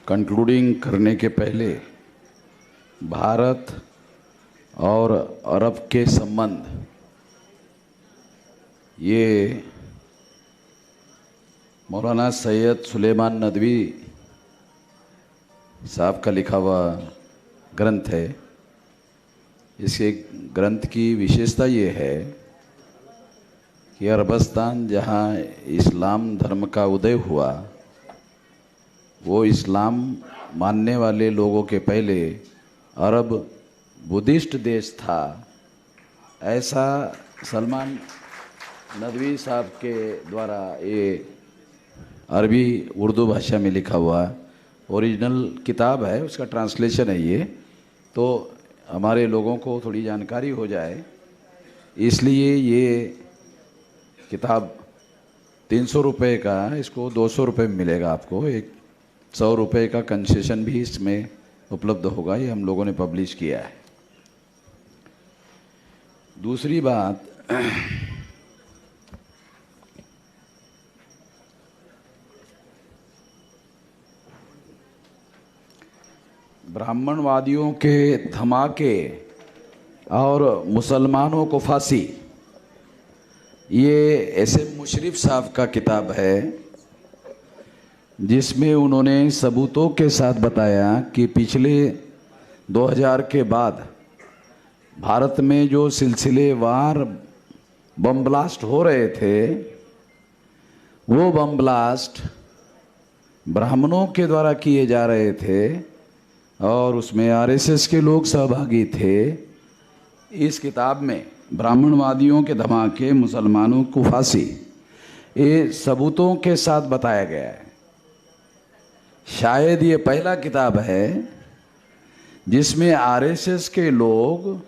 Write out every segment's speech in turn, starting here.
Concluding करने के पहले भारत और अरब के संबंध, ये मौलाना सैयद सुलेमान नदवी साहब का लिखा हुआ ग्रंथ है। इसके ग्रंथ की विशेषता ये है कि अरबस्तान जहाँ इस्लाम धर्म का उदय हुआ, वो इस्लाम मानने वाले लोगों के पहले अरब बुद्धिस्ट देश था। ऐसा सलमान नदवी साहब के द्वारा ये अरबी उर्दू भाषा में लिखा हुआ ओरिजिनल किताब है, उसका ट्रांसलेशन है ये, तो हमारे लोगों को थोड़ी जानकारी हो जाए इसलिए ये किताब 300 रुपये का, इसको 200 रुपये में मिलेगा आपको। एक 100 रुपये का कंसेशन भी इसमें उपलब्ध होगा, ये हम लोगों ने पब्लिश किया है। दूसरी बात, ब्राह्मणवादियों के धमाके और मुसलमानों को फांसी, ये एस.एम. मुशर्रफ साहब का किताब है, जिसमें उन्होंने सबूतों के साथ बताया कि पिछले 2000 के बाद भारत में जो सिलसिलेवार बम ब्लास्ट हो रहे थे, वो बम ब्लास्ट ब्राह्मणों के द्वारा किए जा रहे थे और उसमें आरएसएस के लोग सहभागी थे। इस किताब में ब्राह्मणवादियों के धमाके, मुसलमानों को फांसी, ये सबूतों के साथ बताया गया है। शायद ये पहला किताब है जिसमें आरएसएस के लोग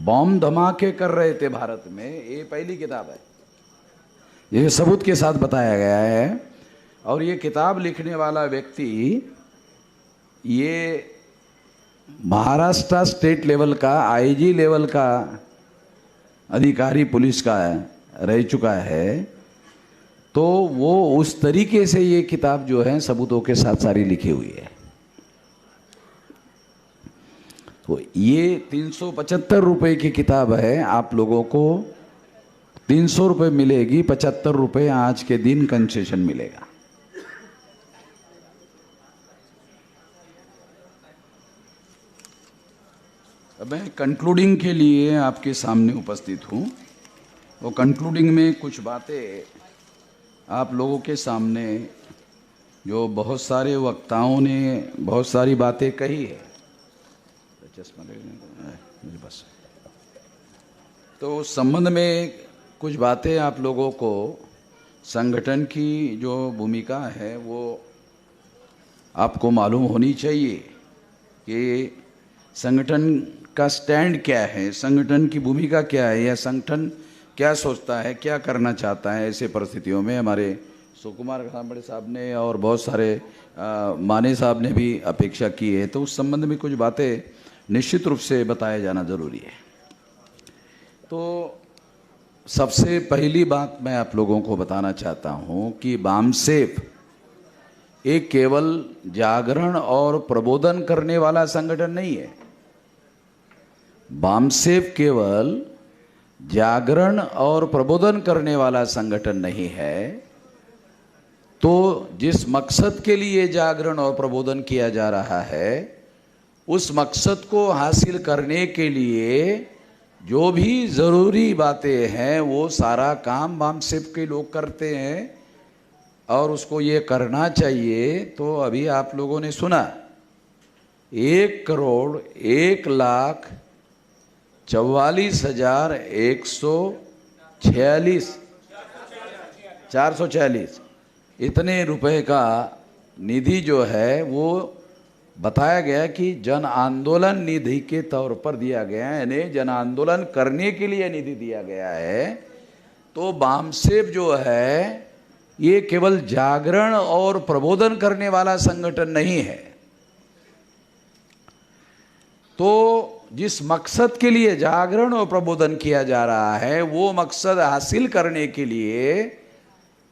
बम धमाके कर रहे थे भारत में, ये पहली किताब है। ये सबूत के साथ बताया गया है। और ये किताब लिखने वाला व्यक्ति ये महाराष्ट्र स्टेट लेवल का आईजी लेवल का अधिकारी पुलिस का रह चुका है, तो वो उस तरीके से ये किताब जो है सबूतों के साथ सारी लिखी हुई है। तो ये 375 रुपये की किताब है, आप लोगों को 300 रुपये मिलेगी, 75 रुपये आज के दिन कंसेशन मिलेगा। मैं कंक्लूडिंग के लिए आपके सामने उपस्थित हूँ। वो कंक्लूडिंग में कुछ बातें आप लोगों के सामने, जो बहुत सारे वक्ताओं ने बहुत सारी बातें कही है, मुझे बस, तो उस संबंध में कुछ बातें आप लोगों को संगठन की जो भूमिका है वो आपको मालूम होनी चाहिए कि संगठन का स्टैंड क्या है, संगठन की भूमिका क्या है, या संगठन क्या सोचता है, क्या करना चाहता है। ऐसे परिस्थितियों में हमारे सुकुमार खांबड़े साहब ने और बहुत सारे माने साहब ने भी अपेक्षा की है, तो उस संबंध में कुछ बातें निश्चित रूप से बताया जाना जरूरी है। तो सबसे पहली बात मैं आप लोगों को बताना चाहता हूँ कि बामसेफ एक केवल जागरण और प्रबोधन करने वाला संगठन नहीं है। बामसेफ केवल जागरण और प्रबोधन करने वाला संगठन नहीं है। तो जिस मकसद के लिए जागरण और प्रबोधन किया जा रहा है, उस मकसद को हासिल करने के लिए जो भी ज़रूरी बातें हैं वो सारा काम बामसेफ के लोग करते हैं और उसको ये करना चाहिए। तो अभी आप लोगों ने सुना 1,44,146 इतने रुपए का निधि जो है वो बताया गया कि जन आंदोलन निधि के तौर पर दिया गया है, यानी जन आंदोलन करने के लिए निधि दिया गया है। तो बामसेफ जो है ये केवल जागरण और प्रबोधन करने वाला संगठन नहीं है। तो जिस मकसद के लिए जागरण और प्रबोधन किया जा रहा है, वो मकसद हासिल करने के लिए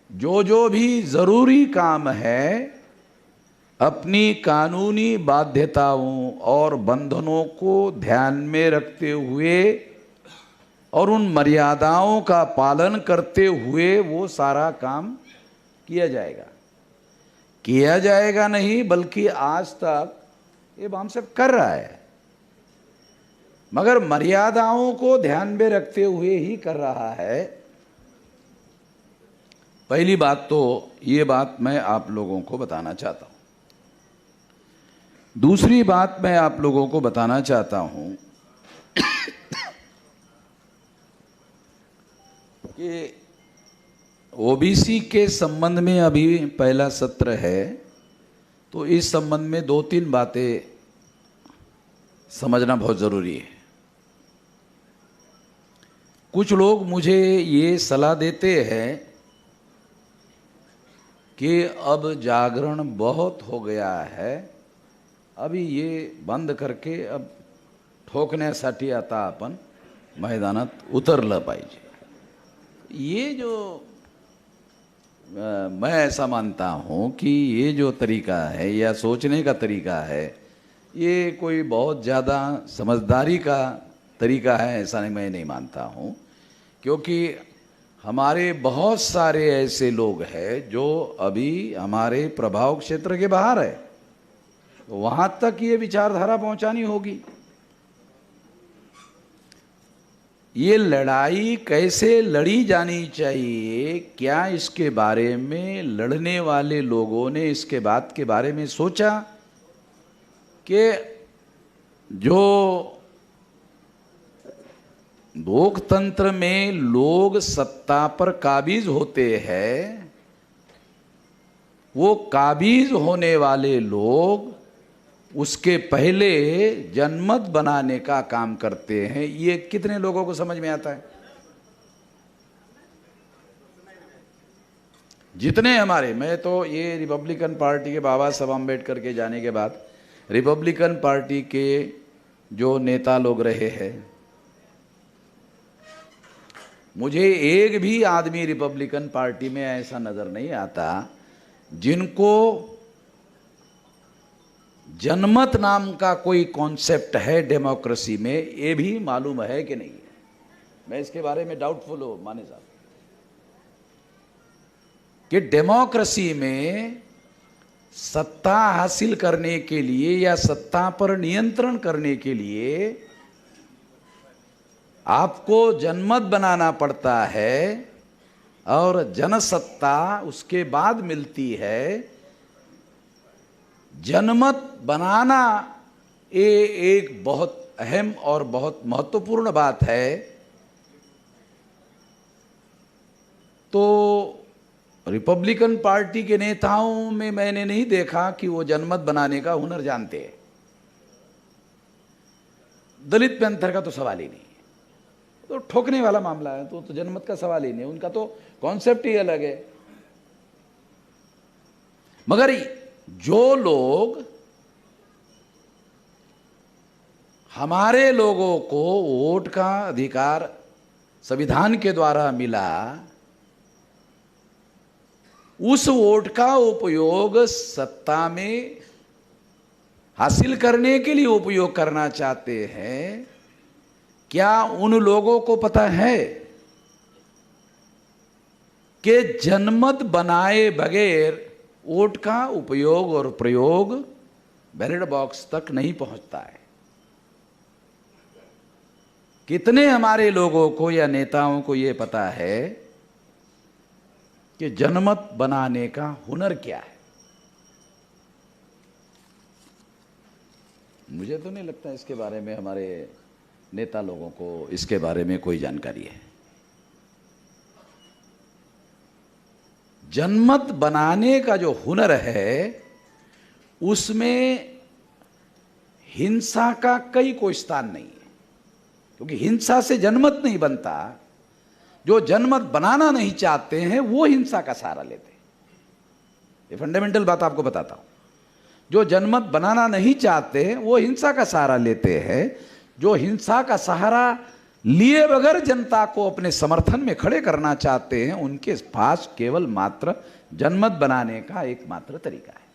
जो जो भी ज़रूरी काम है अपनी कानूनी बाध्यताओं और बंधनों को ध्यान में रखते हुए और उन मर्यादाओं का पालन करते हुए वो सारा काम किया जाएगा नहीं, बल्कि आज तक ये हम सब कर रहा है, मगर मर्यादाओं को ध्यान में रखते हुए ही कर रहा है। पहली बात तो ये बात मैं आप लोगों को बताना चाहता हूं। दूसरी बात मैं आप लोगों को बताना चाहता हूं कि ओबीसी के संबंध में अभी पहला सत्र है, तो इस संबंध में 2-3 बातें समझना बहुत ज़रूरी है। कुछ लोग मुझे ये सलाह देते हैं कि अब जागरण बहुत हो गया है, अभी ये बंद करके अब ठोकण्यासाठी आता आपण मैदानात उतरलं पाहिजे। ये जो मैं ऐसा मानता हूँ कि ये जो तरीका है या सोचने का तरीका है, ये कोई बहुत ज़्यादा समझदारी का तरीका है ऐसा मैं नहीं मानता हूँ, क्योंकि हमारे बहुत सारे ऐसे लोग हैं जो अभी हमारे प्रभाव क्षेत्र के बाहर है, तो वहाँ तक ये विचारधारा पहुँचानी होगी। ये लड़ाई कैसे लड़ी जानी चाहिए, क्या इसके बारे में लड़ने वाले लोगों ने इसके बात के बारे में सोचा कि जो लोकतंत्र में लोग सत्ता पर काबिज होते हैं, वो काबिज होने वाले लोग उसके पहले जनमत बनाने का काम करते हैं। ये कितने लोगों को समझ में आता है? जितने हमारे, मैं तो ये रिपब्लिकन पार्टी के बाबा साहब अम्बेडकर के जाने के बाद रिपब्लिकन पार्टी के जो नेता लोग रहे हैं, मुझे एक भी आदमी रिपब्लिकन पार्टी में ऐसा नजर नहीं आता जिनको जनमत नाम का कोई कॉन्सेप्ट है डेमोक्रेसी में, ये भी मालूम है कि नहीं। मैं इसके बारे में डाउटफुल हूं माने साहब कि डेमोक्रेसी में सत्ता हासिल करने के लिए या सत्ता पर नियंत्रण करने के लिए आपको जनमत बनाना पड़ता है और जनसत्ता उसके बाद मिलती है। जनमत बनाना ये एक बहुत अहम और बहुत महत्वपूर्ण बात है। तो रिपब्लिकन पार्टी के नेताओं में मैंने नहीं देखा कि वो जनमत बनाने का हुनर जानते हैं। दलित पैंथर का तो सवाल ही नहीं है, तो ठोकने वाला मामला है, तो जनमत का सवाल ही नहीं, उनका तो कॉन्सेप्ट ही अलग है। मगर जो लोग हमारे लोगों को वोट का अधिकार संविधान के द्वारा मिला, उस वोट का उपयोग सत्ता में हासिल करने के लिए उपयोग करना चाहते हैं, क्या उन लोगों को पता है कि जनमत बनाए बगैर वोट का उपयोग और प्रयोग बैलेट बॉक्स तक नहीं पहुंचता है? कितने हमारे लोगों को या नेताओं को यह पता है कि जनमत बनाने का हुनर क्या है? मुझे तो नहीं लगता इसके बारे में हमारे नेता लोगों को इसके बारे में कोई जानकारी है। जनमत बनाने का जो हुनर है उसमें हिंसा का कोई स्थान नहीं है, क्योंकि हिंसा से जनमत नहीं बनता। जो जनमत बनाना नहीं चाहते हैं वो हिंसा का सहारा लेते हैं। ये फंडामेंटल बात आपको बताता हूं। जो जनमत बनाना नहीं चाहते हैं वो हिंसा का सहारा लेते हैं। जो हिंसा का सहारा लिए बगैर जनता को अपने समर्थन में खड़े करना चाहते हैं, उनके पास केवल मात्र जनमत बनाने का एकमात्र तरीका है।